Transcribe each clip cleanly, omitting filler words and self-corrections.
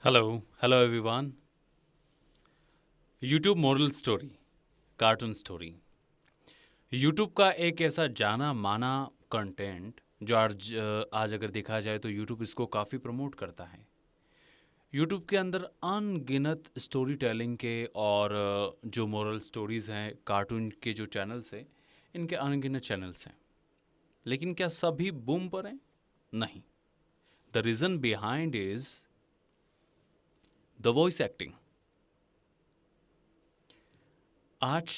Hello everyone. YouTube moral story, cartoon story. YouTube का एक ऐसा जाना माना कंटेंट जो आज अगर देखा जाए तो यूट्यूब इसको काफ़ी प्रमोट करता है। यूट्यूब के अंदर अनगिनत स्टोरी टेलिंग के और जो मोरल स्टोरीज़ हैं, कार्टून के जो चैनल्स हैं, इनके अनगिनत चैनल्स हैं। लेकिन क्या सभी बूम पर हैं? नहीं। The reason behind is the voice acting. आज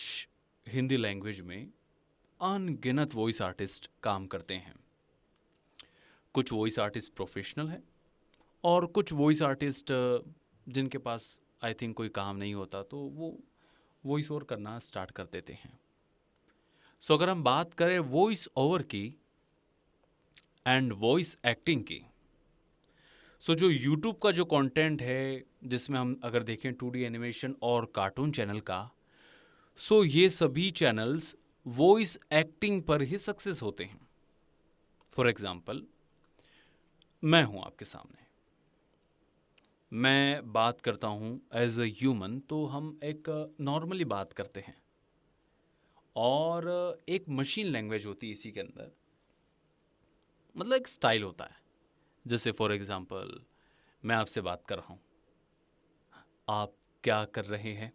हिंदी लैंग्वेज में अनगिनत वॉइस आर्टिस्ट काम करते हैं। कुछ वॉइस आर्टिस्ट प्रोफेशनल हैं और कुछ वॉइस आर्टिस्ट जिनके पास आई थिंक कोई काम नहीं होता तो वो वॉइस ओवर करना स्टार्ट कर देते हैं। सो अगर हम बात करें वॉइस ओवर की एंड वॉइस एक्टिंग की, सो जो यूट्यूब का जो कंटेंट है जिसमें हम अगर देखें 2D एनिमेशन और कार्टून चैनल का, सो ये सभी चैनल्स वॉइस एक्टिंग पर ही सक्सेस होते हैं। फॉर एग्जाम्पल, मैं हूं आपके सामने, मैं बात करता हूं एज अ ह्यूमन, तो हम एक नॉर्मली बात करते हैं और एक मशीन लैंग्वेज होती है इसी के अंदर, मतलब एक स्टाइल होता है। जैसे फॉर एग्जाम्पल मैं आपसे बात कर रहा हूं, आप क्या कर रहे हैं,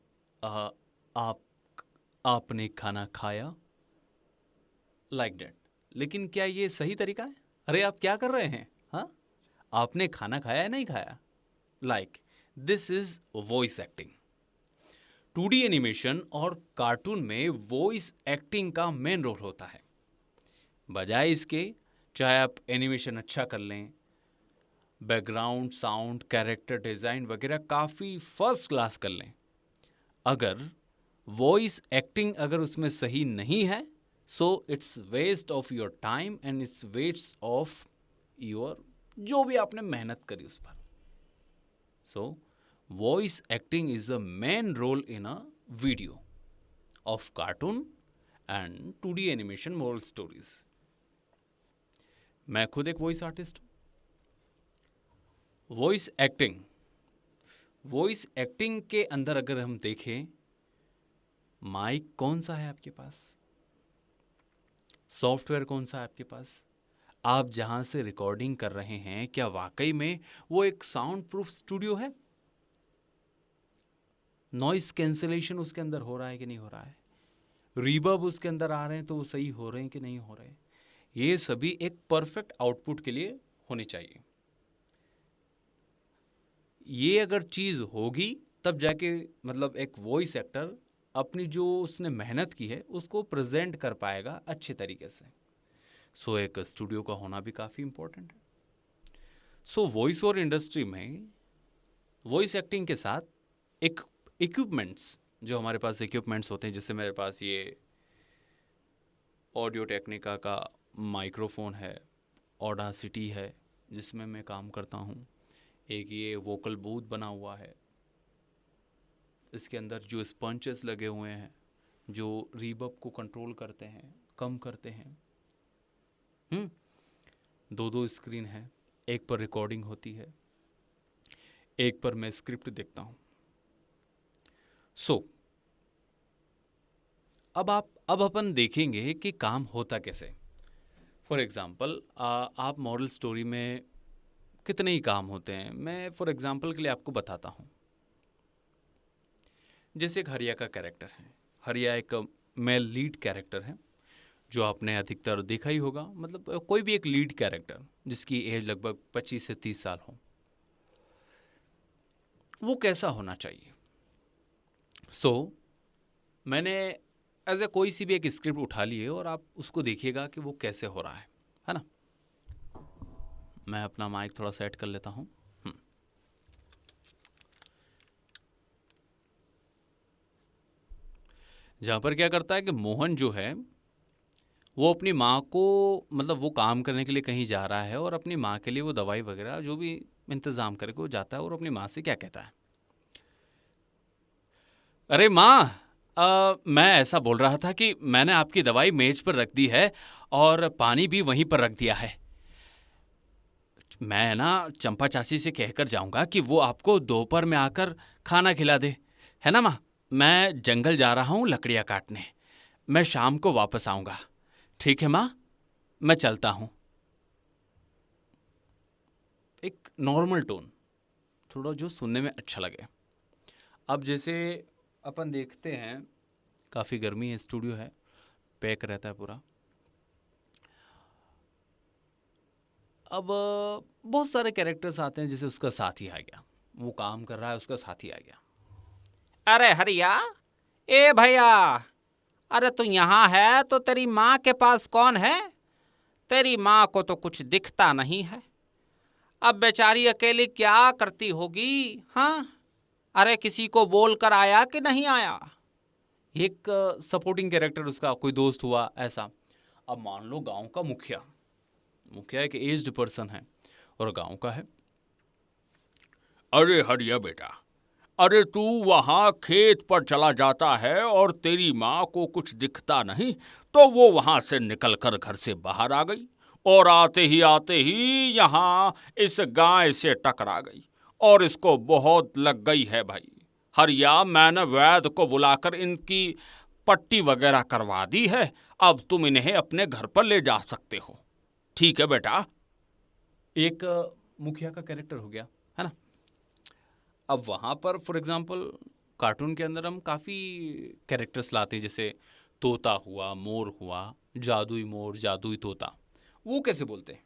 आप आपने खाना खाया, लाइक दैट। लेकिन क्या ये सही तरीका है? अरे आप क्या कर रहे हैं, हाँ आपने खाना खाया है नहीं खाया, like this is voice acting. 2D animation और कार्टून में वॉइस एक्टिंग का मेन रोल होता है। बजाय इसके चाहे आप एनिमेशन अच्छा कर लें, बैकग्राउंड साउंड कैरेक्टर डिज़ाइन वगैरह काफ़ी फर्स्ट क्लास कर लें, अगर वॉइस एक्टिंग अगर उसमें सही नहीं है, so it's waste of your time and it's waste of your जो भी आपने मेहनत करी उस पर। So voice acting is a main role in a video of cartoon and 2D animation moral stories. मैं खुद एक वॉइस आर्टिस्ट हूं। वॉइस एक्टिंग के अंदर अगर हम देखें, माइक कौन सा है आपके पास, सॉफ्टवेयर कौन सा है आपके पास, आप जहां से रिकॉर्डिंग कर रहे हैं क्या वाकई में वो एक साउंड प्रूफ स्टूडियो है? नॉइस कैंसिलेशन उसके अंदर हो रहा है कि नहीं हो रहा है? रिवर्ब उसके अंदर आ रहे हैं तो वो सही हो रहे हैं कि नहीं हो रहे? ये सभी एक परफेक्ट आउटपुट के लिए होनी चाहिए। ये अगर चीज़ होगी तब जाके मतलब एक वॉइस एक्टर अपनी जो उसने मेहनत की है उसको प्रेजेंट कर पाएगा अच्छे तरीके से। सो एक स्टूडियो का होना भी काफ़ी इम्पोर्टेंट है। सो वॉइस ओवर इंडस्ट्री में वॉइस एक्टिंग के साथ एक इक्विपमेंट्स, जो हमारे पास इक्विपमेंट्स होते हैं, जैसे मेरे पास ये ऑडियो टेक्निका का माइक्रोफोन है, ऑडासिटी है जिसमें मैं काम करता हूँ, एक ये वोकल बूथ बना हुआ है, इसके अंदर जो स्पंचेस लगे हुए हैं जो रीवर्ब को कंट्रोल करते हैं, कम करते हैं। दो दो स्क्रीन है, एक पर रिकॉर्डिंग होती है, एक पर मैं स्क्रिप्ट देखता हूँ। सो अब अपन देखेंगे कि काम होता कैसे। फॉर एग्ज़ाम्पल आप मॉरल स्टोरी में कितने ही काम होते हैं, मैं फॉर एग्ज़ाम्पल के लिए आपको बताता हूँ। जैसे एक हरिया का कैरेक्टर है, हरिया एक मेल लीड कैरेक्टर है जो आपने अधिकतर देखा ही होगा, मतलब कोई भी एक लीड कैरेक्टर जिसकी एज लगभग 25 से 30 साल हो, वो कैसा होना चाहिए। सो मैंने एज ए कोई सी भी एक स्क्रिप्ट उठा ली है और आप उसको देखिएगा कि वो कैसे हो रहा है ना। मैं अपना माइक थोड़ा सेट कर लेता हूँ। जहाँ पर क्या करता है कि मोहन जो है वो अपनी माँ को, मतलब वो काम करने के लिए कहीं जा रहा है और अपनी माँ के लिए वो दवाई वगैरह जो भी इंतज़ाम करके वो जाता है और अपनी माँ से क्या कहता है, अरे माँ, मैं ऐसा बोल रहा था कि मैंने आपकी दवाई मेज पर रख दी है और पानी भी वहीं पर रख दिया है। मैं ना चंपा चाची से कहकर जाऊंगा कि वो आपको दोपहर में आकर खाना खिला दे, है ना माँ? मैं जंगल जा रहा हूँ लकड़ियाँ काटने, मैं शाम को वापस आऊंगा। ठीक है माँ, मैं चलता हूँ। एक नॉर्मल टोन, थोड़ा जो सुनने में अच्छा लगे। अब जैसे अपन देखते हैं, काफ़ी गर्मी है, स्टूडियो है, पैक रहता है पूरा। अब बहुत सारे कैरेक्टर्स आते हैं, जैसे उसका साथी आ गया, वो काम कर रहा है, उसका साथी आ गया। अरे हरिया, ए भैया, अरे तू यहाँ है तो तेरी माँ के पास कौन है? तेरी माँ को तो कुछ दिखता नहीं है। अब बेचारी अकेली क्या करती होगी? हाँ, अरे किसी को बोल कर आया कि नहीं आया? एक सपोर्टिंग कैरेक्टर उसका कोई दोस्त हुआ ऐसा। अब मान लो गांव का मुखिया, मुखिया एक एज्ड पर्सन है और गांव का है। अरे हरिया बेटा, अरे तू वहाँ खेत पर चला जाता है और तेरी माँ को कुछ दिखता नहीं, तो वो वहाँ से निकलकर घर से बाहर आ गई और आते ही यहाँ इस गाय से टकरा गई और इसको बहुत लग गई है भाई। हरिया, मैंने वैद्य को बुलाकर इनकी पट्टी वगैरह करवा दी है, अब तुम इन्हें अपने घर पर ले जा सकते हो। ठीक है बेटा। एक मुखिया का कैरेक्टर हो गया, है ना? अब वहाँ पर फॉर एग्जांपल कार्टून के अंदर हम काफ़ी कैरेक्टर्स लाते हैं, जैसे तोता हुआ, मोर हुआ, जादुई मोर, जादुई तोता। वो कैसे बोलते हैं?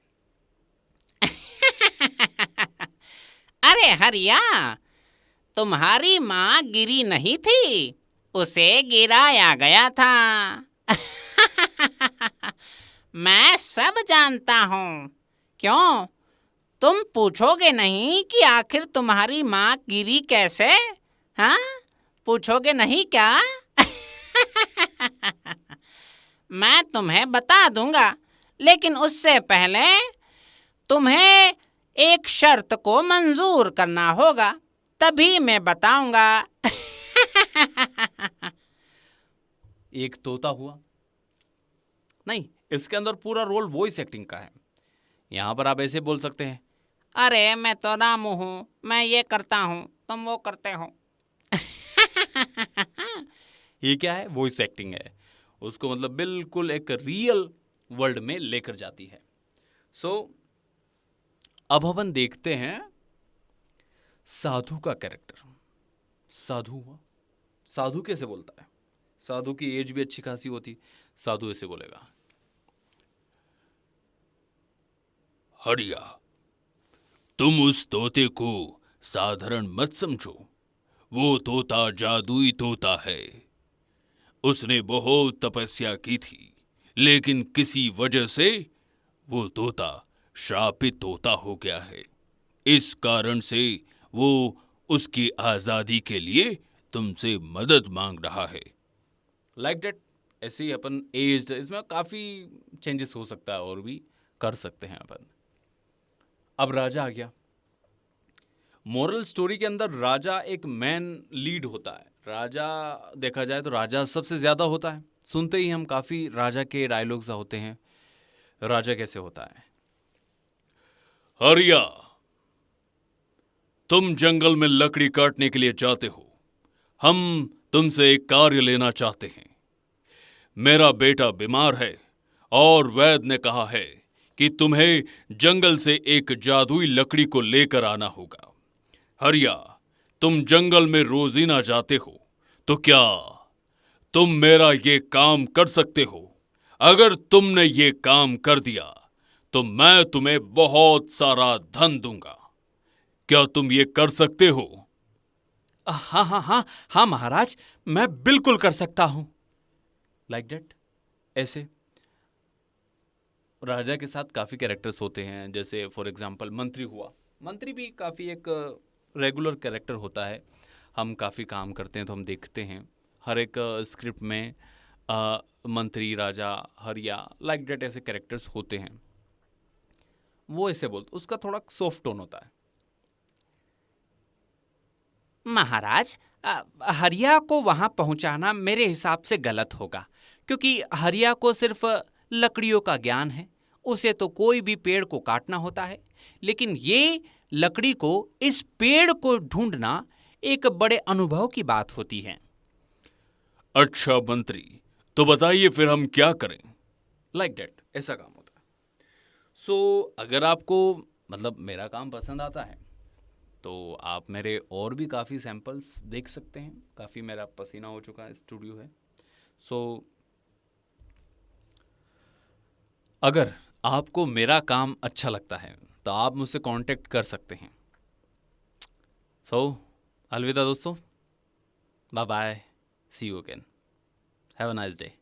अरे हरिया, तुम्हारी माँ गिरी नहीं थी, उसे गिराया गया था। मैं सब जानता हूँ। क्यों, तुम पूछोगे नहीं कि आखिर तुम्हारी माँ गिरी कैसे? हाँ, पूछोगे नहीं क्या? मैं तुम्हें बता दूंगा, लेकिन उससे पहले तुम्हें एक शर्त को मंजूर करना होगा, तभी मैं बताऊंगा। एक तोता हुआ नहीं, इसके अंदर पूरा रोल वॉइस एक्टिंग का है। यहाँ पर आप ऐसे बोल सकते हैं, अरे मैं तो रामू हूँ, मैं ये करता हूँ, तुम वो करते हो। ये क्या है? वॉइस एक्टिंग है। उसको मतलब बिल्कुल एक रियल वर्ल्ड में लेकर जाती है। सो अब अपन देखते हैं साधु का कैरेक्टर। साधु हुआ, साधु कैसे बोलता है? साधु की एज भी अच्छी खासी होती, साधु ऐसे बोलेगा। हरिया, तुम उस तोते को साधारण मत समझो, वो तोता जादुई तोता है। उसने बहुत तपस्या की थी, लेकिन किसी वजह से वो तोता श्रापित तोता हो गया है। इस कारण से वो उसकी आज़ादी के लिए तुमसे मदद मांग रहा है। Like that. ऐसे ही अपन एज, इसमें काफ़ी चेंजेस हो सकता है और भी कर सकते हैं अपन। अब राजा आ गया। मोरल स्टोरी के अंदर राजा एक मैन लीड होता है। राजा देखा जाए तो राजा सबसे ज़्यादा होता है। सुनते ही हम काफ़ी राजा के डायलॉग्स होते हैं। राजा कैसे होता है? हरिया, तुम जंगल में लकड़ी काटने के लिए जाते हो। हम तुमसे एक कार्य लेना चाहते हैं। मेरा बेटा बीमार है और वैद्य ने कहा है कि तुम्हें जंगल से एक जादुई लकड़ी को लेकर आना होगा। हरिया, तुम जंगल में रोजीना जाते हो, तो क्या तुम मेरा ये काम कर सकते हो? अगर तुमने ये काम कर दिया तो मैं तुम्हें बहुत सारा धन दूंगा। क्या तुम ये कर सकते हो? हाँ हाँ हाँ हाँ महाराज, मैं बिल्कुल कर सकता हूँ। Like that. ऐसे राजा के साथ काफ़ी कैरेक्टर्स होते हैं, जैसे फॉर एग्जांपल मंत्री हुआ। मंत्री भी काफ़ी एक रेगुलर कैरेक्टर होता है। हम काफ़ी काम करते हैं तो हम देखते हैं हर एक स्क्रिप्ट में मंत्री, राजा, हरिया, लाइक दैट ऐसे कैरेक्टर्स होते हैं। वो ऐसे बोलते, उसका थोड़ा सॉफ्ट टोन होता है। महाराज, हरिया को वहां पहुंचाना मेरे हिसाब से गलत होगा, क्योंकि हरिया को सिर्फ लकड़ियों का ज्ञान है। उसे तो कोई भी पेड़ को काटना होता है, लेकिन ये लकड़ी को, इस पेड़ को ढूंढना एक बड़े अनुभव की बात होती है। अच्छा मंत्री, तो बताइए फिर हम क्या करें? लाइक डेट, ऐसा काम होता है। सो अगर आपको मतलब मेरा काम पसंद आता है तो आप मेरे और भी काफ़ी सैंपल्स देख सकते हैं। काफ़ी मेरा पसीना हो चुका है, स्टूडियो है। सो अगर आपको मेरा काम अच्छा लगता है तो आप मुझसे कांटेक्ट कर सकते हैं। सो अलविदा दोस्तों, bye bye, see you again, have a nice day.